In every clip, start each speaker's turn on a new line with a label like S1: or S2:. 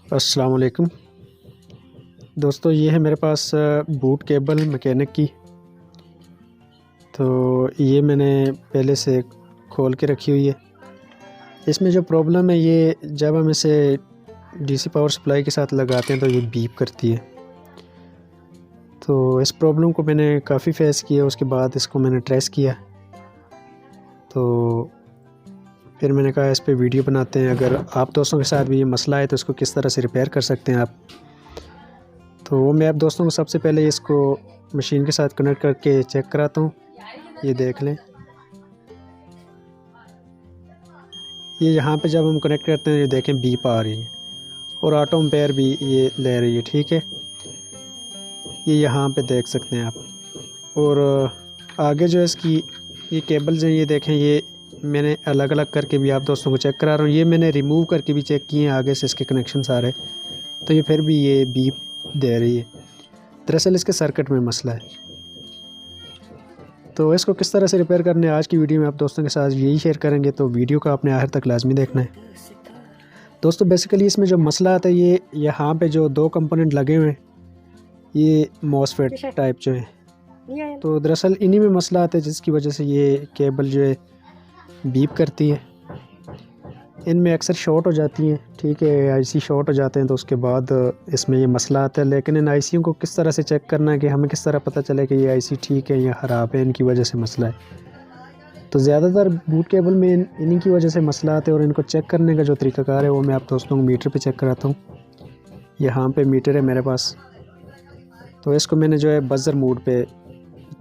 S1: अस्सलाम वालेकुम दोस्तों, ये है मेरे पास बूट केबल मैकेनिक की। तो ये मैंने पहले से खोल के रखी हुई है। इसमें जो प्रॉब्लम है, ये जब हम इसे डीसी पावर सप्लाई के साथ लगाते हैं तो ये बीप करती है। तो इस प्रॉब्लम को मैंने काफ़ी फेस किया, उसके बाद इसको मैंने ट्रेस किया। तो फिर मैंने कहा इस पे वीडियो बनाते हैं, अगर आप दोस्तों के साथ भी ये मसला है तो इसको किस तरह से रिपेयर कर सकते हैं आप। तो वो मैं आप दोस्तों को सबसे पहले इसको मशीन के साथ कनेक्ट करके चेक कराता हूँ। ये देख लें, ये यहाँ पे जब हम कनेक्ट करते हैं ये देखें बीप आ रही है और ऑटो एम्पेयर भी ये ले रही है। ठीक है, ये यहाँ पे देख सकते हैं आप। और आगे जो है इसकी ये केबल्स हैं, ये देखें, ये मैंने अलग अलग करके भी आप दोस्तों को चेक करा रहा हूँ। ये मैंने रिमूव करके भी चेक किए हैं आगे से इसके कनेक्शन सारे, तो ये फिर भी ये बीप दे रही है। दरअसल इसके सर्किट में मसला है। तो इसको किस तरह से रिपेयर करने आज की वीडियो में आप दोस्तों के साथ यही शेयर करेंगे, तो वीडियो को आपने आखिर तक लाजमी देखना है। दोस्तों बेसिकली इसमें जो मसला आता है, ये यहाँ पे जो दो कंपोनेंट लगे हुए हैं, ये मॉसफेट टाइप जो है, तो दरअसल इन्हीं में मसला आता है जिसकी वजह से ये केबल जो है बीप करती है। इनमें अक्सर शॉर्ट हो जाती हैं। ठीक है, आईसी शॉर्ट हो जाते हैं तो उसके बाद इसमें ये मसला आता है। लेकिन इन आईसीयों को किस तरह से चेक करना है कि हमें किस तरह पता चले कि ये आईसी ठीक है या ख़राब है, इनकी वजह से मसला है। तो ज़्यादातर बूट केबल में इन्हीं की वजह से मसला आता है। और इनको चेक करने का जो तरीक़ाकार है वो मैं आप दोस्तों को मीटर पे चेक कराता हूँ। यहाँ पे मीटर है मेरे पास, तो इसको मैंने जो है बज़र मोड पे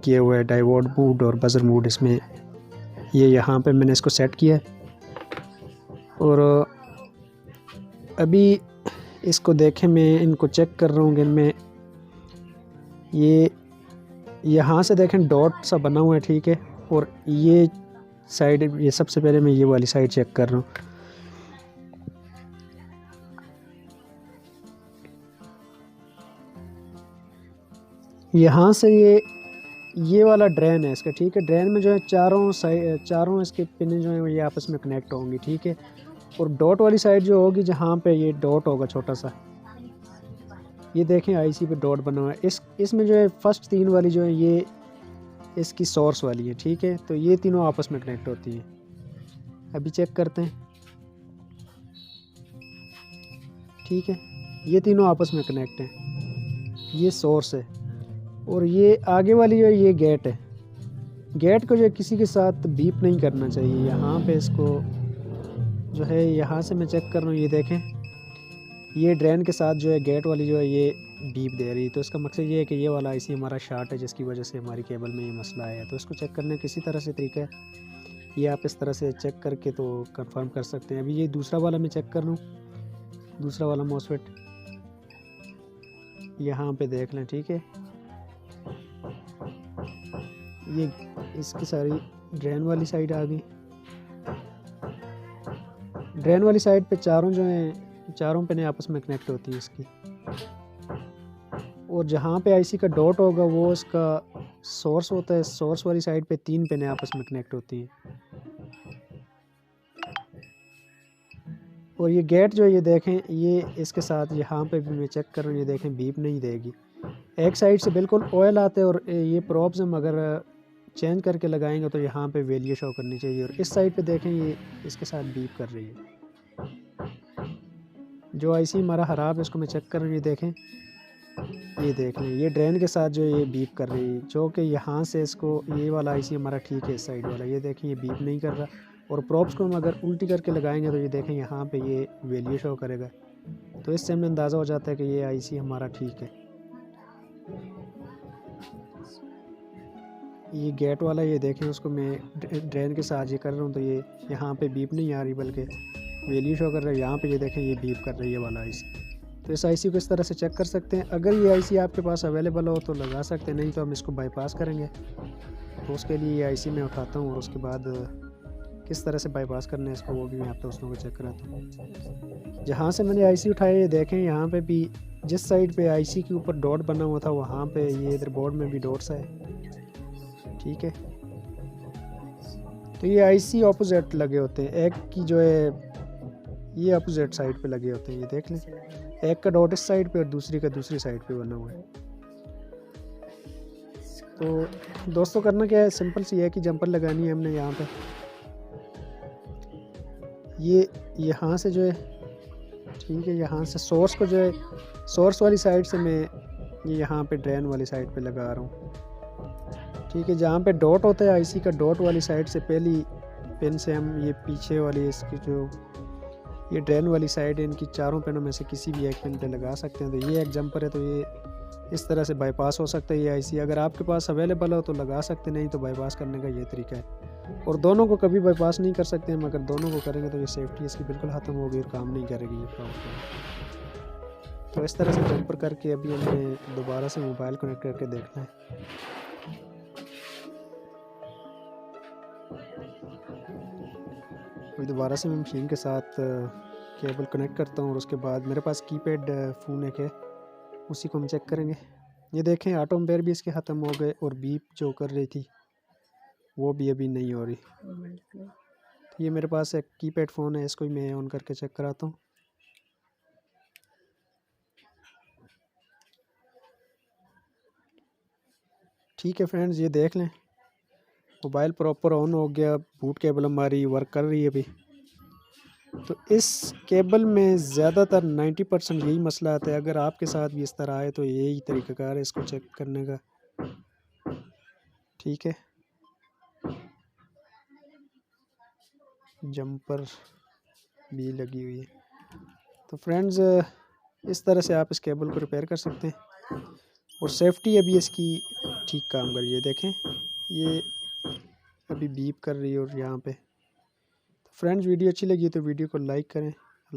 S1: किया हुआ है, डायोड मोड और बज़र मोड इसमें। ये यहाँ पे मैंने इसको सेट किया है और अभी इसको देखें, मैं इनको चेक कर रहा हूँ कि इनमें ये यहाँ से देखें डॉट सा बना हुआ है। ठीक है, और ये साइड, ये सबसे पहले मैं ये वाली साइड चेक कर रहा हूँ। यहाँ से ये वाला ड्रेन है इसका। ठीक है, ड्रेन में जो है चारों इसके पिन जो है ये आपस में कनेक्ट होंगी। ठीक है, और डॉट वाली साइड जो होगी, जहाँ पे ये डॉट होगा छोटा सा, ये देखें आईसी पे डॉट बना हुआ है। इसमें जो है फर्स्ट 3 वाली जो है ये इसकी सोर्स वाली है। ठीक है, तो ये तीनों आपस में कनेक्ट होती हैं। अभी चेक करते हैं। ठीक है, ये तीनों आपस में कनेक्ट हैं। ये सोर्स है और ये आगे वाली जो है ये गेट है। गेट को जो है किसी के साथ बीप नहीं करना चाहिए। यहाँ पे इसको जो है, यहाँ से मैं चेक कर रहा हूँ, ये देखें, ये ड्रेन के साथ जो है गेट वाली जो है ये बीप दे रही है। तो इसका मकसद ये है कि ये वाला आईसी हमारा शार्ट है, जिसकी वजह से हमारी केबल में ये मसला है। तो इसको चेक करने किसी तरह से तरीका है, ये आप इस तरह से चेक करके तो कंफर्म कर सकते हैं। अभी ये दूसरा वाला मैं चेक कर रहा हूँ, दूसरा वाला मॉसफेट यहाँ पे देख लें। ठीक है, ये इसकी सारी ड्रेन वाली साइड आ गई। ड्रेन वाली साइड पे चारों जो हैं, चारों पिनें आपस में कनेक्ट होती हैं इसकी। और जहाँ पे आईसी का डॉट होगा वो इसका सोर्स होता है। सोर्स वाली साइड पे 3 पिनें आपस में कनेक्ट होती हैं। और ये गेट जो है, ये देखें, ये इसके साथ यहाँ पे भी मैं चेक कर रहा हूँ, ये देखें बीप नहीं देगी। एक साइड से बिल्कुल ऑयल आते हैं और ये प्रॉब्स हम अगर चेंज करके लगाएंगे तो यहाँ पे वैल्यू शो करनी चाहिए। और इस साइड पे देखें, ये इसके साथ बीप कर रही है। जो आईसी हमारा ख़राब है इसको मैं चेक कर रहा हूँ, ये देखें, ये देख लें, ये ड्रेन के साथ जो ये बीप कर रही है, जो कि यहाँ से इसको, ये वाला आईसी हमारा ठीक है, इस साइड वाला, ये देखें ये बीप नहीं कर रहा। और प्रॉप्स को हम अगर उल्टी करके लगाएंगे तो ये देखें यहाँ पे ये वैल्यू शो करेगा। तो इससे हमें अंदाज़ा हो जाता है कि ये आईसी हमारा ठीक है। ये गेट वाला, ये देखें, उसको मैं ड्रेन के साथ ये कर रहा हूँ तो ये यहाँ पे बीप नहीं आ रही बल्कि वैल्यू शो कर रहा है। यहाँ पे ये देखें ये बीप कर रही है वाला आईसी। तो इस आईसी को इस तरह से चेक कर सकते हैं। अगर ये आईसी आपके पास अवेलेबल हो तो लगा सकते हैं, नहीं तो हम इसको बाईपास करेंगे। तो उसके लिए ये आईसी मैं उठाता हूँ और उसके बाद किस तरह से बाईपास करना है इसको वो भी मैं आप दोस्तों को चेक कराता हूँ। जहाँ से मैंने आईसी उठाया, ये देखें, यहाँ पे भी जिस साइड पे आईसी के ऊपर डॉट बना हुआ था वहाँ पे ये इधर बोर्ड में भी डॉट्स है। ठीक है, तो ये आईसी ऑपोजिट लगे होते हैं। एक की जो है ये अपोजिट साइड पे लगे होते हैं, ये देख लें। एक का डॉट इस साइड पे और दूसरी का दूसरी साइड पे बना हुआ है। तो दोस्तों करना क्या है, सिंपल सी है कि जंपर लगानी है हमने यहाँ पे। ये यहाँ से जो है, ठीक है, यहाँ से सोर्स को जो है, सोर्स वाली साइड से मैं ये यहाँ पे ड्रेन वाली साइड पे लगा रहा हूँ। ठीक है, जहाँ पे डॉट होता है आईसी का, डॉट वाली साइड से पहली पिन से हम ये पीछे वाली इसकी जो ये ड्रेन वाली साइड है, इनकी चारों पिनों में से किसी भी एक पिन पे लगा सकते हैं। तो ये एक जंपर है, तो ये इस तरह से बाईपास हो सकता है ये आईसी। अगर आपके पास अवेलेबल हो तो लगा सकते, नहीं तो बाईपास करने का ये तरीका है। और दोनों को कभी बाईपास नहीं कर सकते हम, अगर दोनों को करेंगे तो ये सेफ्टी इसकी बिल्कुल ख़त्म होगी और काम नहीं करेगी ये प्रॉब्लम। तो इस तरह से जंपर करके अभी हमें दोबारा से मोबाइल कनेक्ट करके देखना है। अभी दोबारा से मैं मशीन के साथ केबल कनेक्ट करता हूँ और उसके बाद मेरे पास कीपैड फ़ोन एक है, उसी को हम चेक करेंगे। ये देखें ऑटो एम्पेयर भी इसके ख़त्म हो गए और बीप जो कर रही थी वो भी अभी नहीं हो रही। तो ये मेरे पास एक कीपैड फ़ोन है, इसको मैं ऑन करके चेक कराता हूँ। ठीक है फ्रेंड्स, ये देख लें मोबाइल प्रॉपर ऑन हो गया, बूट केबल हमारी वर्क कर रही है अभी। तो इस केबल में ज़्यादातर 90% यही मसला आता है। अगर आपके साथ भी इस तरह आए तो यही तरीक़ाकार है इसको चेक करने का। ठीक है, जंपर भी लगी हुई है। तो फ्रेंड्स इस तरह से आप इस केबल को रिपेयर कर सकते हैं और सेफ्टी अभी इसकी ठीक काम कर रही है। देखें ये अभी बीप कर रही है और यहाँ पे। तो फ्रेंड्स वीडियो अच्छी लगी तो वीडियो को लाइक करें,